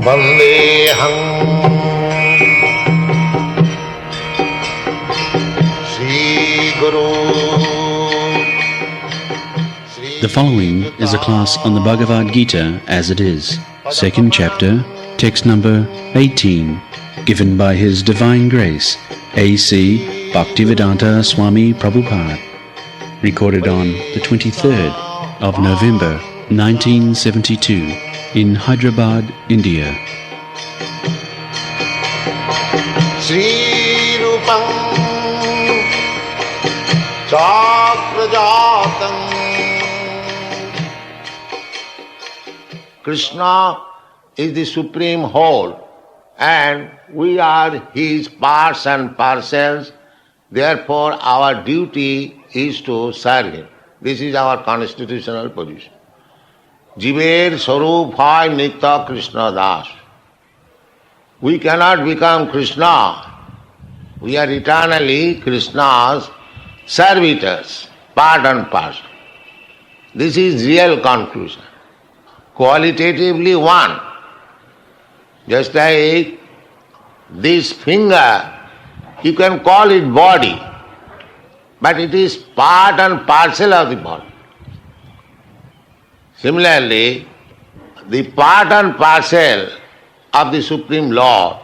Vandeham Sri Guru. The following is a class on the Bhagavad Gita as it is, second chapter, text number 18, given by His Divine Grace, A.C. Bhaktivedanta Swami Prabhupada, recorded on the 23rd of November 1972 in Hyderabad, India. Sri Rupam Chakrajatam. Krishna is the supreme whole, and we are his parts and parcels. Therefore, our duty is to serve him. This is our constitutional position. Jiver Sarup Hai Nitya Krishna Das. We cannot become Krishna. We are eternally Krishna's servitors, part and parcel. This is real conclusion. Qualitatively one. Just like this finger, you can call it body, but it is part and parcel of the body. Similarly, the part and parcel of the Supreme Lord,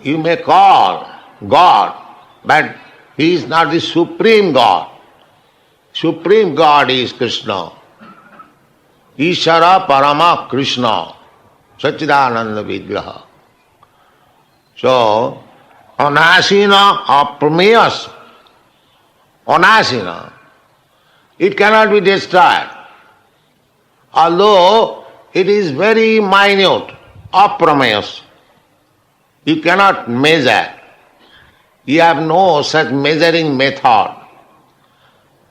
you may call God, but He is not the Supreme God. Supreme God is Krishna. Ishara Parama Krishna, Satchidananda Vigraha. So, Anasina Aprameyas, Anasina, it cannot be destroyed. Although it is very minute, Aprameyas, you cannot measure. You have no such measuring method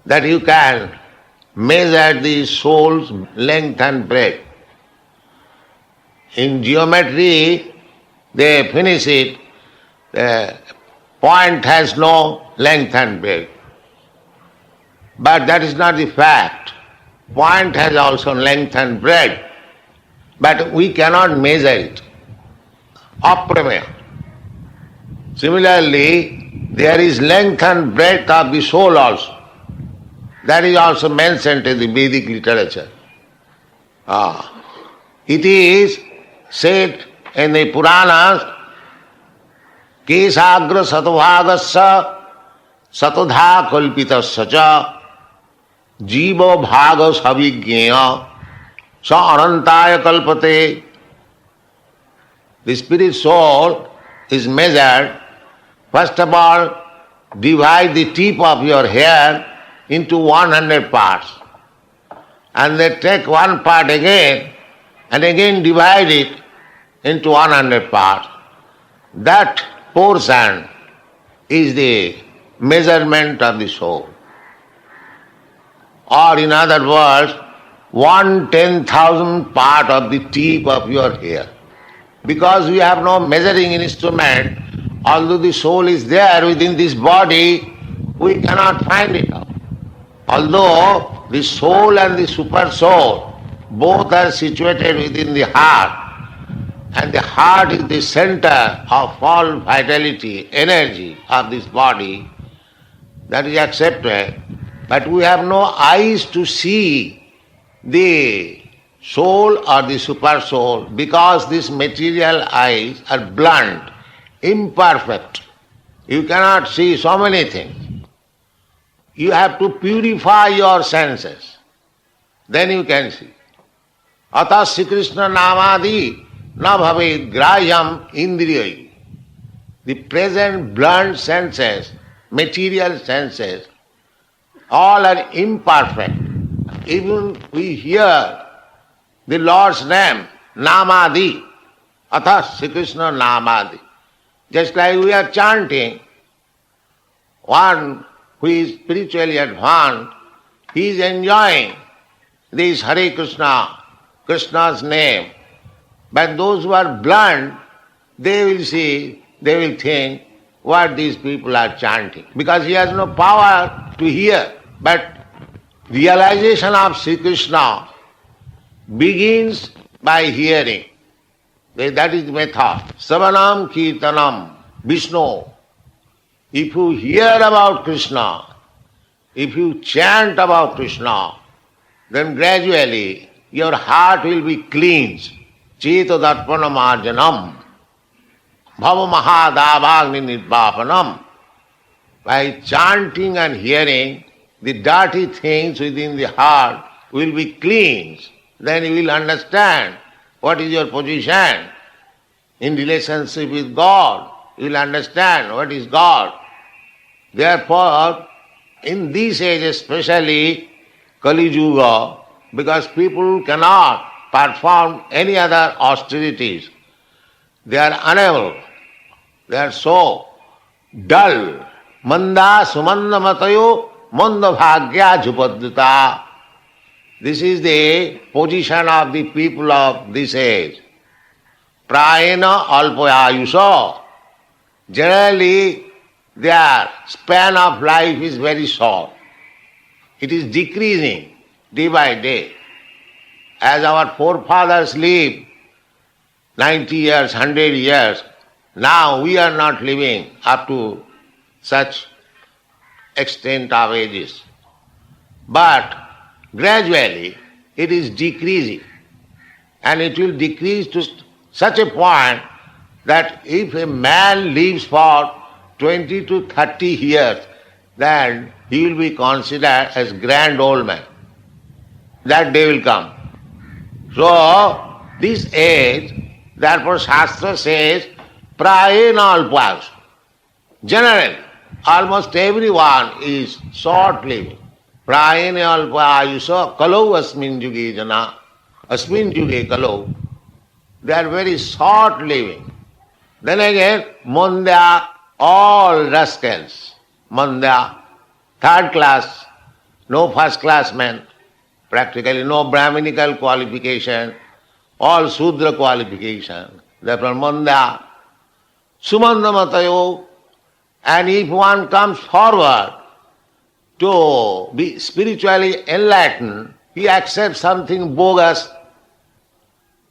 that you can measure the soul's length and breadth. In geometry, they finish it, the point has no length and breadth. But that is not the fact. Point has also length and breadth, but we cannot measure it. Aprameya. Similarly, there is length and breadth of the soul also. That is also mentioned in the Vedic literature. It is said in the Puranas, Kesagra Satvāgasya Satodha Kalpitasya cha Jiva Bhaga Savigneya Sa Anantaya Kalpate. The spirit soul is measured. First of all, divide the tip of your hair into 100 parts, and then take one part again and again divide it into 100 parts. That portion is the measurement of the soul. Or in other words, 1/10,000th part of the tip of your hair. Because we have no measuring instrument, although the soul is there within this body, we cannot find it out. Although the soul and the super soul both are situated within the heart, and the heart is the center of all vitality, energy of this body, that is accepted, but we have no eyes to see the soul or the super soul because these material eyes are blunt, imperfect. You cannot see so many things. You have to purify your senses. Then you can see. Atha Sri Krishna Namadi na bhavet grahyam indriyai. The present blunt senses, material senses, all are imperfect. Even we hear the Lord's name, Namadi, Atha Sri Krishna Namadi. Just like we are chanting, one who is spiritually advanced, he is enjoying this Hare Krishna, Krishna's name. But those who are blunt, they will see, they will think what these people are chanting. Because he has no power to hear. But realization of Sri Krishna begins by hearing. That is method. Savanam Kirtanam, Vishnu. If you hear about Krishna, if you chant about Krishna, then gradually your heart will be cleansed. Cheta darpana marjanam, bhava mahadavagni nirvapanam. By chanting and hearing, the dirty things within the heart will be cleansed. Then you will understand what is your position in relationship with God. You will understand what is God. Therefore, in this age especially, Kali Yuga, because people cannot perform any other austerities, they are unable, they are so dull. Manda sumanda matayo manda bhagya jupadduta. This is the position of the people of this age. Prayena alpayayusha. Generally, their span of life is very short. It is decreasing day by day. As our forefathers lived 90 years, 100 years, now we are not living up to such extent of ages. But gradually it is decreasing, and it will decrease to such a point that if a man lives for 20 to 30 years, then he will be considered as grand old man. That day will come. So, this age, therefore Shastra says, prayena alpayus. Generally, almost everyone is short-living. Prayena alpayusa kalau asmin yuge jana. Asmin yuge kalau. They are very short-living. Then again, Mondya, all rascals. Mondya, third class, no first class men, practically no Brahminical qualification, all Sudra qualification. Therefore Mondya, Sumanda Matayo. And if one comes forward to be spiritually enlightened, he accepts something bogus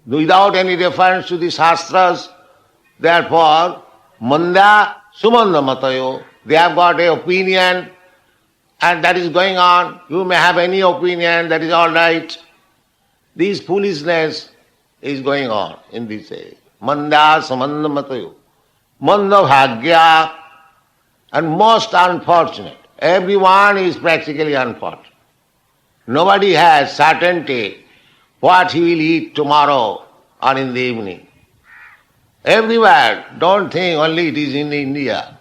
without any reference to the Shastras. Therefore, Manda Sumanda Matayo, they have got an opinion and that is going on. You may have any opinion, that is all right. This foolishness is going on in this age. Manda Sumanda Matayo. Manda Bhagya. And most unfortunate. Everyone is practically unfortunate. Nobody has certainty what he will eat tomorrow or in the evening. Everywhere, don't think only it is in India.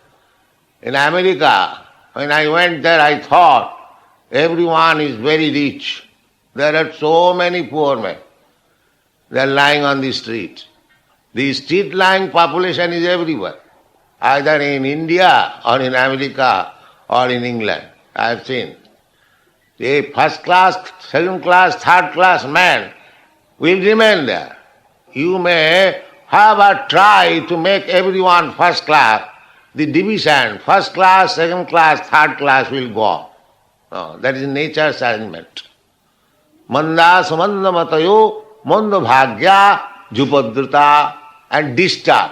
In America, when I went there, I thought everyone is very rich. There are so many poor men. They are lying on the street. The street-lying population is everywhere, either in India or in America or in England. I have seen. A first class, second class, third class man will remain there. You may have a try to make everyone first class. The division, first class, second class, third class will go on. No, that is nature's arrangement. Manda samanda matayo, manda bhagya, jupadruta, and disturb.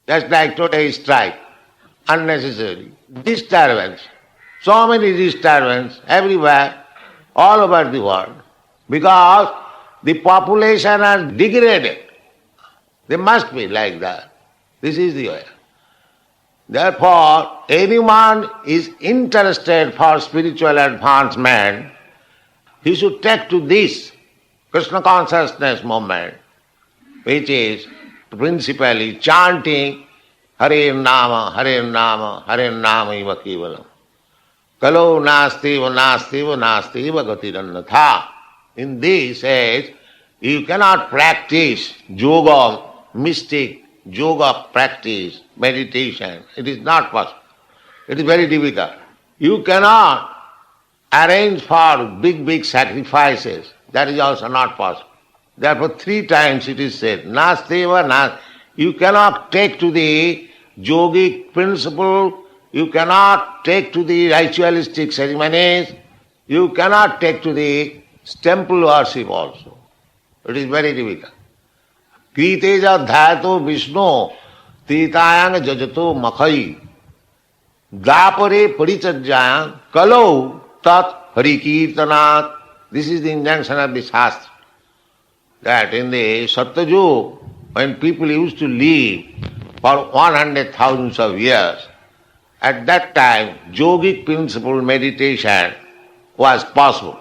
Just like today strike, unnecessary. Disturbance. So many disturbance everywhere, all over the world, because the population are degraded. They must be like that. This is the way. Therefore, anyone is interested for spiritual advancement, he should take to this Krishna consciousness movement, which is principally chanting Hare Nama, Hare Nama, Hare Nama iva kevalam. Kalo nastiva, nastiva, nastiva gatirannatha. In this age, you cannot practice yoga, mystic yoga practice, meditation. It is not possible. It is very difficult. You cannot arrange for big sacrifices. That is also not possible. Therefore 3 times it is said, Nasteva, Nast. You cannot take to the yogic principle, you cannot take to the ritualistic ceremonies, you cannot take to the temple worship also. It is very difficult. Kriteja dhyato Vishnu titayang jajato makhai dapare parichajayang kalau tat harikirtanat. This is the injunction of the Shastra. That in the Satyajug, when people used to live for 100,000 of years, at that time yogic principle meditation was possible.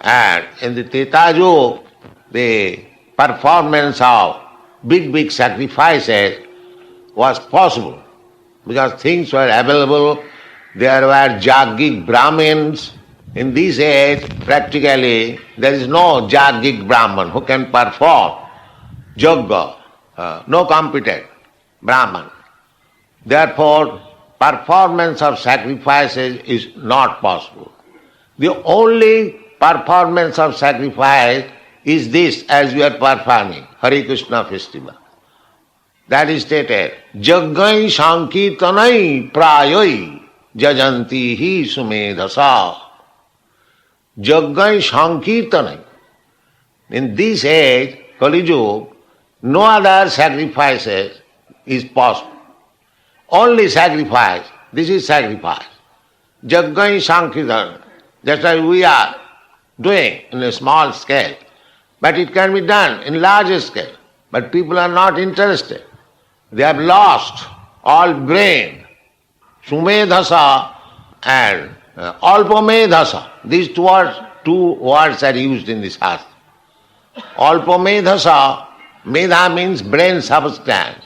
And in the Treta Yuga, the performance of big sacrifices was possible because things were available. There were Jaggic Brahmins. In this age, practically, there is no Jaggic Brahman who can perform Yajna, no competent Brahman. Therefore, performance of sacrifices is not possible. The only performance of sacrifice is this, as we are performing, Hare Krishna festival. That is stated, Jaggai Sankirtanai Prayai Jajanti Hi Sumedhasa. Jaggai Sankirtanai. In this age, Kali Yuga, no other sacrifices is possible. Only sacrifice. This is sacrifice. Jaggai Sankirtanai. That's why we are doing in a small scale. But it can be done in larger scale. But people are not interested. They have lost all brain. Sumedhasa and Alpamedhasa. These two words are used in this Shastra. Alpamedhasa, medha means brain substance.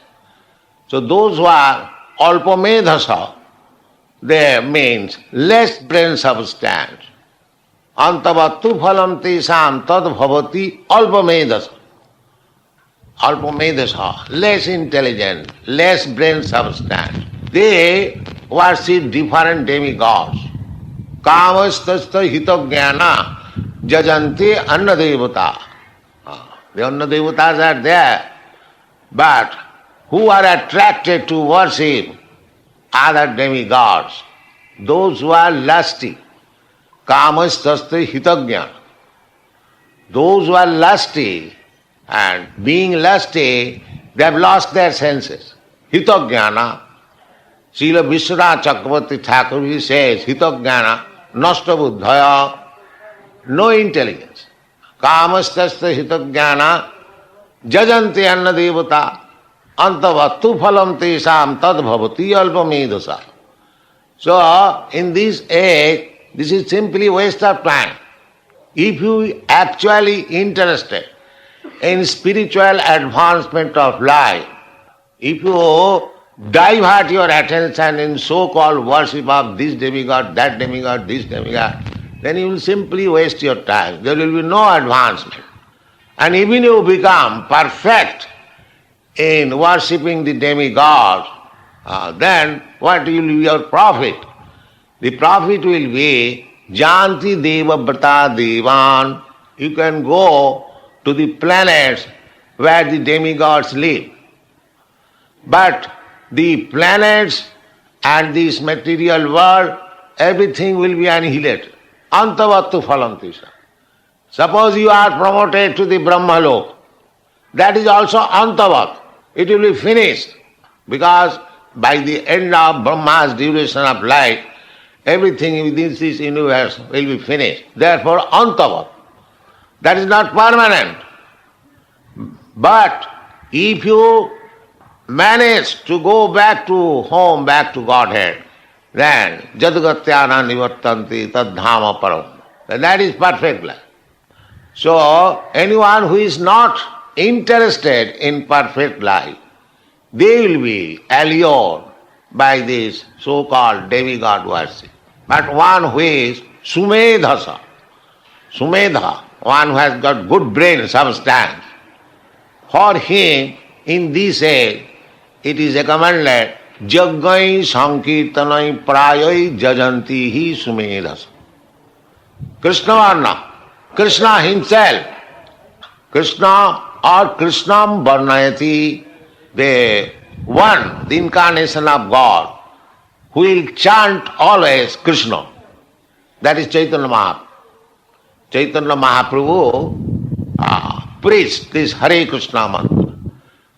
So those who are Alpamedhasa, they means less brain substance. Antavattu phalam tesam tad bhavati alpamedhasa. Alpamedhasa, less intelligent, less brain substance. They worship different demigods. Kamastasta hitajnana jajante annadevata. The annadevatas are there, but who are attracted to worship other demigods? Those who are lusty. Kamastasta hitajnana. Those who are lusty, and being lusty, they have lost their senses. Hitajnana. Srila Vishwanath Chakravarti Thakur says, Hitajnana nasta buddhaya, no intelligence. Kamastasya hitajnana jajanti annadevata antavattu phalam tesam tad bhavati alpamedhasa. So, in this age, this is simply waste of time. If you actually interested in spiritual advancement of life, if you divert your attention in so-called worship of this demigod, that demigod, this demigod, then you will simply waste your time. There will be no advancement. And even you become perfect in worshipping the demigod, then what will be your profit? The profit will be Janti Deva Brata Devan. You can go to the planets where the demigods live. But the planets and this material world, everything will be annihilated. Antavattu phalam tesam. Suppose you are promoted to the Brahmalok, that is also antavat. It will be finished, because by the end of Brahma's duration of life, everything within this universe will be finished. Therefore, antavat. That is not permanent. But if you manage to go back to home, back to Godhead, then jadgatyana nivartanti tadhama param. That is perfect life. So, anyone who is not interested in perfect life, they will be allured by this so-called demigod worship. But one who is sumedhasa, sumedha, one who has got good brain substance, for him in this age it is recommended Jaggai Sankirtanai Prayai Jajanti Hi Sumedhasa. Krishna Varna, Krishna himself, Krishna or Krishnam Varnayati, the one, the incarnation of God, who will chant always Krishna. That is Chaitanya Mahaprabhu. Chaitanya Mahaprabhu preached this Hare Krishna mantra.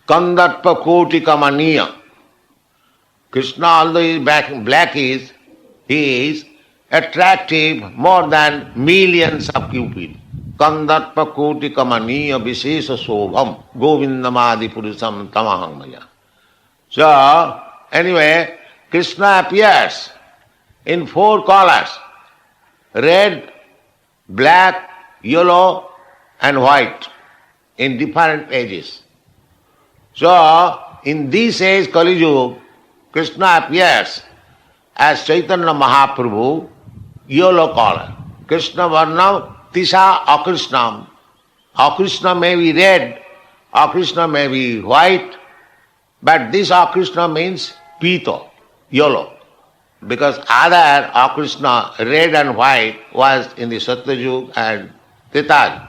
Kandarpa Koti Kamaniya. Krishna, although he is black, he is attractive more than millions of Cupid. Kandarpa Koti Kamaniya Vishesha Sobham Govindamadi Purusam Tamahang Maya. So, anyway, Krishna appears in 4 colors: red, black, yellow and white in different ages. So, in this age, Kali Yuga, Krishna appears as Chaitanya Mahaprabhu, yellow color. Krishna Varnam Tisha Akrishnam. Akrishna may be red, Akrishna may be white, but this Akrishna means Pito, yellow. Because other Akrishna, red and white, was in the Satyayuga and Treta.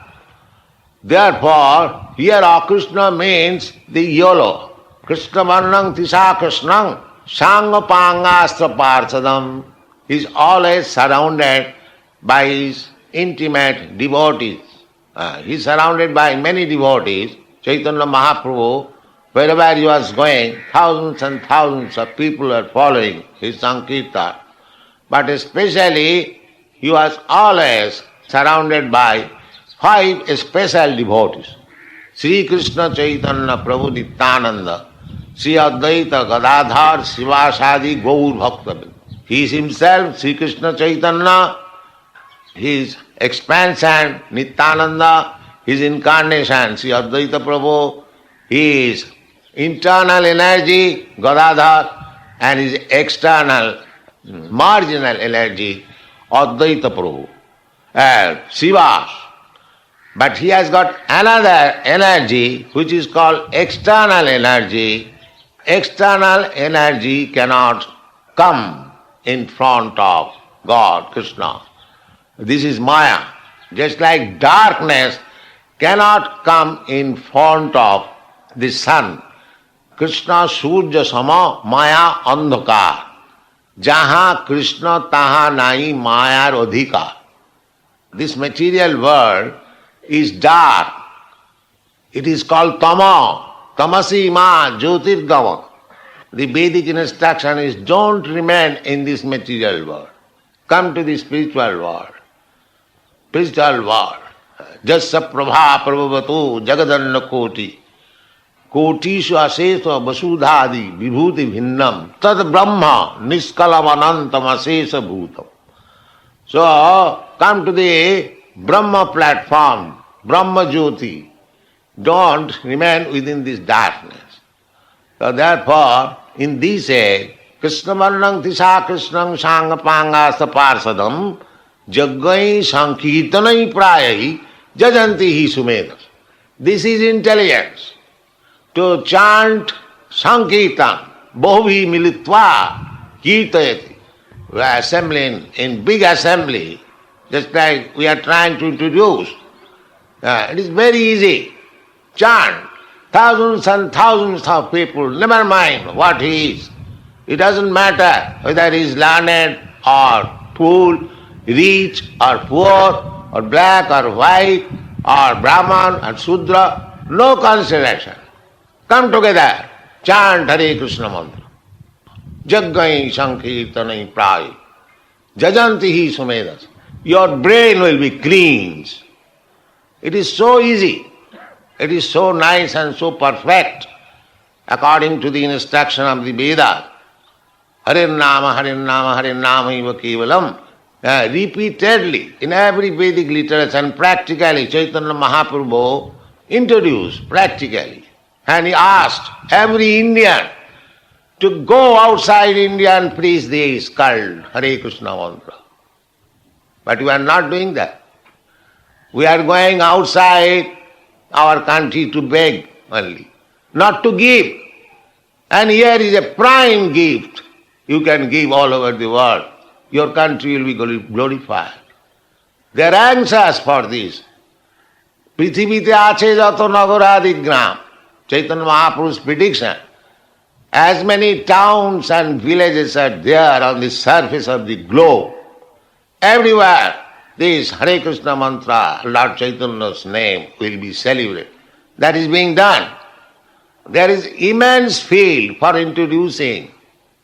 Therefore, here Akrishna means the yellow. Krishna Varnam Tisha Krishnam Sanga Pangastra Parsadam. He is always surrounded by his intimate devotees. He is surrounded by many devotees. Chaitanya Mahaprabhu, wherever he was going, thousands and thousands of people are following his Sankirtan. But especially, he was always surrounded by 5 special devotees. Sri Krishna Chaitanya Prabhu Nityananda, Sri Advaita Gadadhar Sivasadi Gaur Bhakta. He is himself Sri Krishna Chaitanya, his expansion Nityananda, his incarnation Sri Advaita Prabhu, his internal energy Gadadhar, and his external marginal energy Advaita Prabhu, Sivas. But he has got another energy which is called external energy. External energy cannot come in front of God, Krishna. This is Maya. Just like darkness cannot come in front of the sun. Krishna Surya Sama Maya Andhakar. Jaha Krishna taha nai Mayar Adhikar. This material world is dark. It is called Tama. Tamasi ma Jyotirgama. The Vedic instruction is don't remain in this material world. Come to the spiritual world. Spiritual world. Jasya prabha prabhavatu jagadanna koti. Kotishu asesa vasudhadi vibhuti bhinnam. Tad brahma niskalam anantam asesa bhutam. So, come to the Brahma platform, Brahma Jyoti. Don't remain within this darkness. So therefore, in this age, Krishna Varnam Tisha Krishnam Sangapangasa Parsadam Jaggai Sankirtanai Prayai Jajanti Hi Sumedas. This is intelligence. To chant Sankirtan, Bohvi Militva Kirtayati. We are assembling in big assembly, just like we are trying to introduce. It is very easy. Chant. Thousands and thousands of people, never mind what he is. It doesn't matter whether he is learned or fool, rich or poor, or black or white, or Brahman or Sudra, no consideration. Come together, chant Hare Krishna mantra. Jaggai Sankirtanai Prai. Jajanti Hi Sumedas. Your brain will be cleansed. It is so easy. It is so nice and so perfect according to the instruction of the Vedas. Harinama, Harinama, Harinama iva kevalam. Repeatedly in every Vedic literature and practically Chaitanya Mahaprabhu introduced practically. And he asked every Indian to go outside India and preach this called Hare Krishna mantra. But we are not doing that. We are going outside our country to beg only, not to give. And here is a prime gift you can give all over the world. Your country will be glorified. They are anxious for this. Prithivite ache jato nagaradik gram. Chaitanya Mahaprabhu's prediction. As many towns and villages are there on the surface of the globe. Everywhere this Hare Krishna mantra, Lord Chaitanya's name, will be celebrated. That is being done. There is immense field for introducing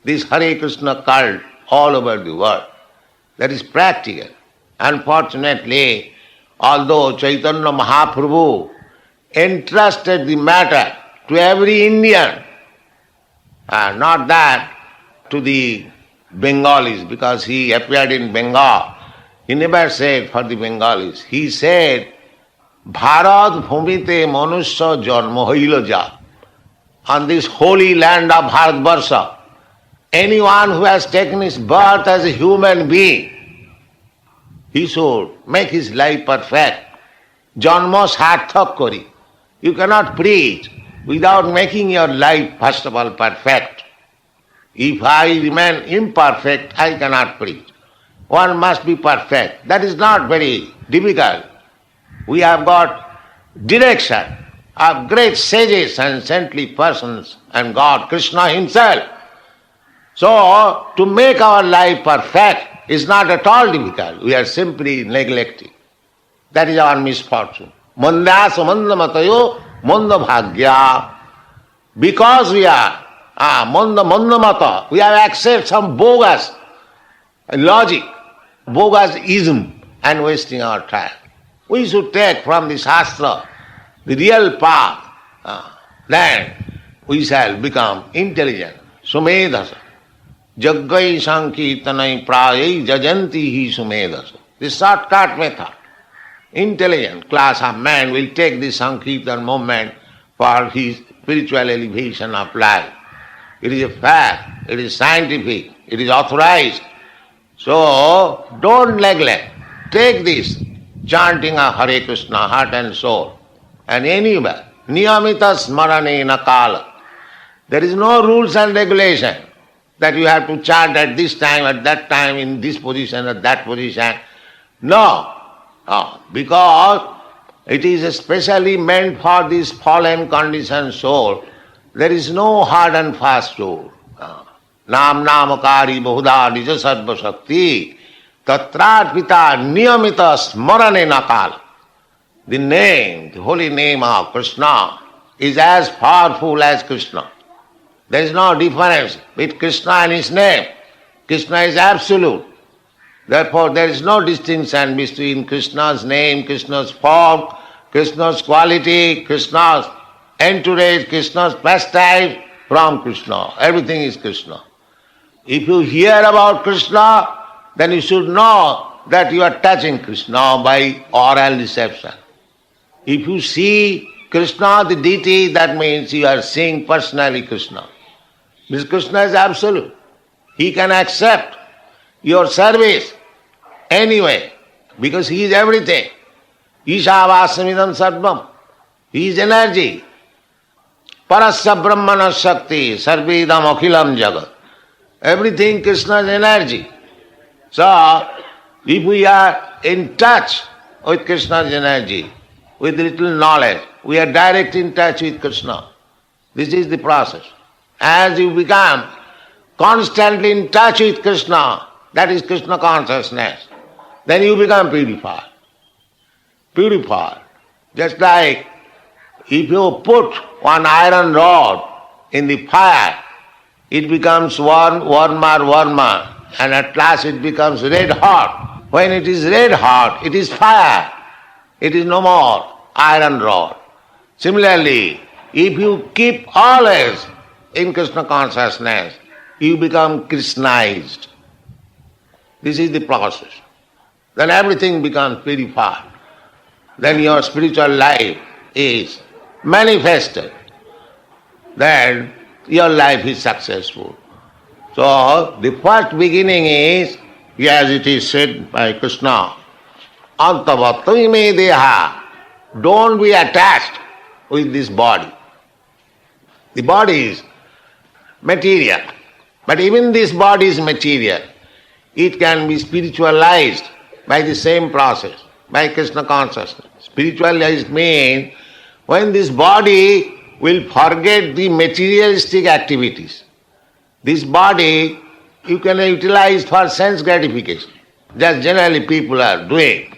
this Hare Krishna cult all over the world. That is practical. Unfortunately, although Chaitanya Mahaprabhu entrusted the matter to every Indian, not that to the Bengalis, because he appeared in Bengal. He never said for the Bengalis. He said, Bharat bhumite manusya janma hoilo ja. On this holy land of Bharatvarsha, anyone who has taken his birth as a human being, he should make his life perfect. Janma sarthak kori. You cannot preach without making your life, first of all, perfect. If I remain imperfect, I cannot preach. One must be perfect. That is not very difficult. We have got direction of great sages and saintly persons and God, Krishna himself. So, to make our life perfect is not at all difficult. We are simply neglecting. That is our misfortune. Mandasa mandamatayo mandabhagya. Because we are mandamata, we have accepted some bogus logic, bogus ism, and wasting our time. We should take from the Shastra the real path. Then we shall become intelligent. Sumedhasa. Jaggai sankirtanai prayai jajanti hi sumedhasa. The shortcut method. Intelligent class of man will take the sankirtan movement for his spiritual elevation of life. It is a fact, it is scientific, it is authorized. So, don't neglect. Take this chanting of Hare Krishna, heart and soul, and anywhere. Niyamita smarane nakala. There is no rules and regulation that you have to chant at this time, at that time, in this position, at that position. No. Because it is especially meant for this fallen conditioned soul. There is no hard and fast rule. Nam namakari bahuda nija sarva shakti tatrarpita niyamita smarane nakala. The name, the holy name of Krishna is as powerful as Krishna. There is no difference with Krishna and his name. Krishna is absolute. Therefore, there is no distinction between Krishna's name, Krishna's form, Krishna's quality, Krishna's entourage, Krishna's pastime from Krishna. Everything is Krishna. If you hear about Krishna, then you should know that you are touching Krishna by oral reception. If you see Krishna, the deity, that means you are seeing personally Krishna. Because Krishna is absolute. He can accept your service anyway, because he is everything. Ishavasamidam sarvam. He is energy. Parasya brahmana shakti, sarvedam akhilam jagat. Everything Krishna is energy. So, if we are in touch with Krishna's energy, with little knowledge, we are direct in touch with Krishna. This is the process. As you become constantly in touch with Krishna, that is Krishna consciousness, then you become purified. Purified. Just like if you put one iron rod in the fire, it becomes warmer, and at last it becomes red hot. When it is red hot, it is fire. It is no more iron rod. Similarly, if you keep always in Krishna consciousness, you become Krishnized. This is the process. Then everything becomes purified. Then your spiritual life is manifested. Then your life is successful. So, the first beginning is, as it is said by Krishna, Antavattam me deha. Don't be attached with this body. The body is material. But even this body is material. It can be spiritualized by the same process, by Krishna consciousness. Spiritualized means when this body will forget the materialistic activities. This body you can utilize for sense gratification. Just generally people are doing,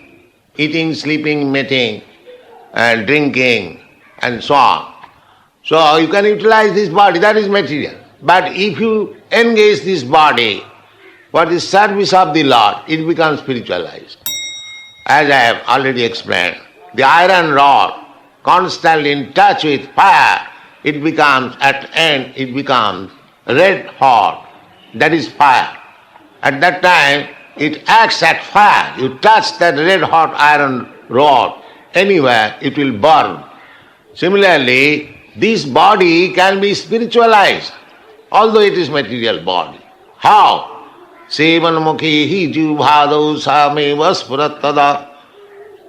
eating, sleeping, mating, and drinking, and so on. So you can utilize this body, that is material. But if you engage this body for the service of the Lord, it becomes spiritualized. As I have already explained, the iron rod constantly in touch with fire, it becomes, at end, it becomes red hot. That is fire. At that time, it acts at fire. You touch that red hot iron rod anywhere, it will burn. Similarly, this body can be spiritualized, although it is material body. How? Sevanmukhi hi jivbhadau sameva spurattada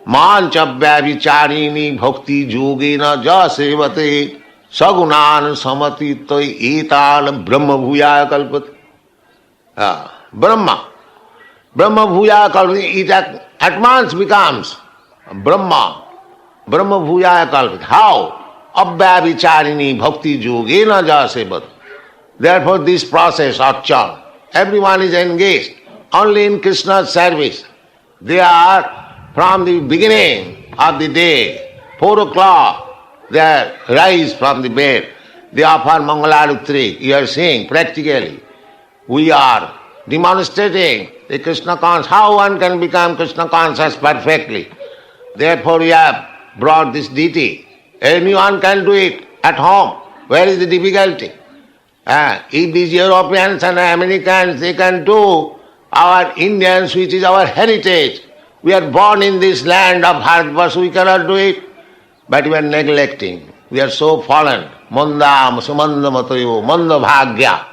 mancha vicharini bhakti yogena ja sevate sagunan samati toi etan brahma bhuyaya kalpati. Brahma bhuyaya kalpati, it at once becomes Brahma bhuyaya kalpati. How? Abhya vicharini bhakti yogena ja sevate. Therefore this process, archan, everyone is engaged only in Krishna's service. They are from the beginning of the day, 4 o'clock, they rise from the bed. They offer Mangalarutri. You are seeing practically. We are demonstrating the Krishna consciousness, how one can become Krishna conscious perfectly. Therefore we have brought this deity. Anyone can do it at home. Where is the difficulty? If these Europeans and Americans, they can do, our Indians, which is our heritage, we are born in this land of Bharatvarsh, we cannot do it. But we are neglecting. We are so fallen. Mandam sumanda matayo, manda bhagya.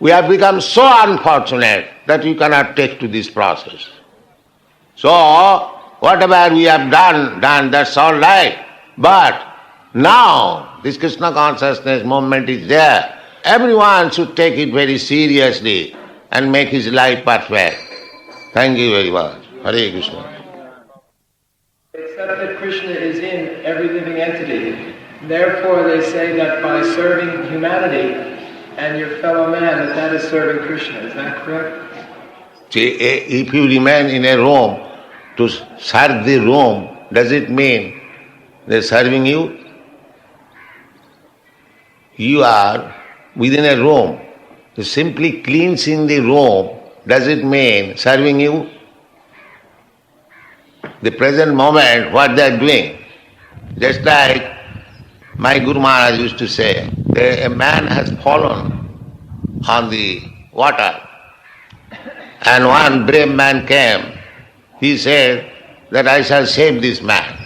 We have become so unfortunate that we cannot take to this process. So, whatever we have done, that's all right. But now, this Krishna consciousness movement is there. Everyone should take it very seriously and make his life perfect. Thank you very much. Hare Krishna. Except that Krishna is in every living entity. Therefore they say that by serving humanity and your fellow man, that is serving Krishna. Is that correct? See, if you remain in a room to serve the room, does it mean they're serving you? You are within a room. Simply cleansing the room, does it mean serving you? The present moment, what they are doing, just like my Guru Maharaj used to say, a man has fallen on the water and one brave man came. He said that I shall save this man.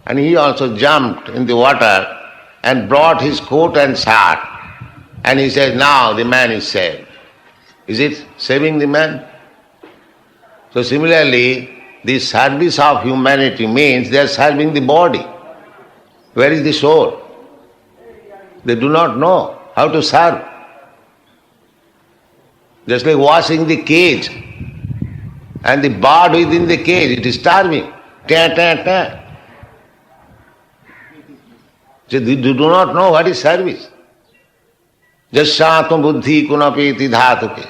And he also jumped in the water and brought his coat and shirt. And he says, now the man is saved. Is it saving the man? So similarly, the service of humanity means they are serving the body. Where is the soul? They do not know how to serve. Just like washing the cage. And the bird within the cage, it is starving. Ta, ta, ta. So they do not know what is service. Jasyatam buddhi kunapeti dhatuke.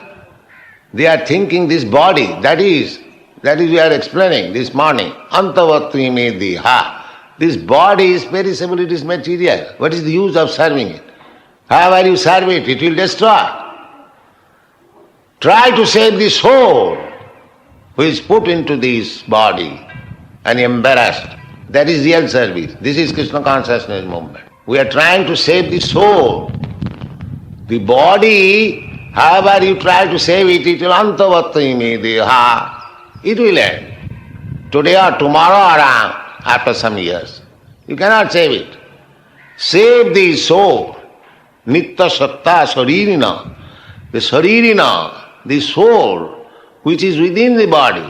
They are thinking this body, that is we are explaining this morning. Antavatri me diha. This body is perishable, it is material. What is the use of serving it? However you serve it, it will destroy. Try to save the soul who is put into this body and embarrassed. That is real service. This is Krishna consciousness movement. We are trying to save the soul. The body, however you try to save it, it will antavatri me deha. It will end. Today or tomorrow or after some years. You cannot save it. Save the soul. Nitya satta saririna. The saririna, the soul which is within the body,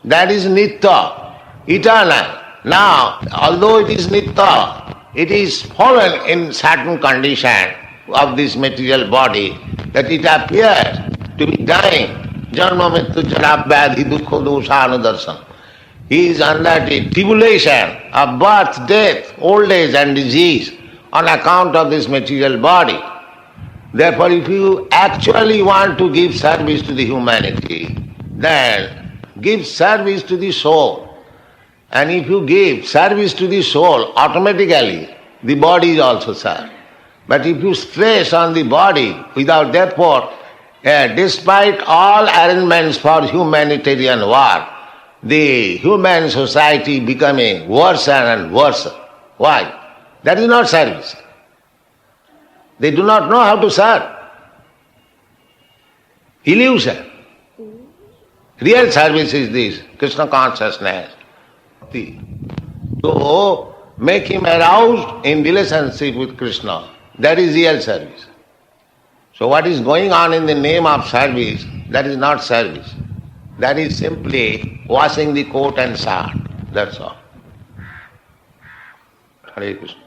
that is nitya, eternal. Now, although it is nitya, it is fallen in certain condition of this material body, that it appears to be dying. Janma mrityu jara vyadhi dukkha dosha anudarsana. He is under the tribulation of birth, death, old age and disease on account of this material body. Therefore, if you actually want to give service to the humanity, then give service to the soul. And if you give service to the soul, automatically the body is also served. But if you stress on the body without therefore, despite all arrangements for humanitarian war, the human society becoming worse and worse. Why? That is not service. They do not know how to serve. Illusion. Real service is this, Krishna consciousness. So, make him aroused in relationship with Krishna. That is real service. So what is going on in the name of service, that is not service. That is simply washing the coat and shirt. That's all. Hare Krishna.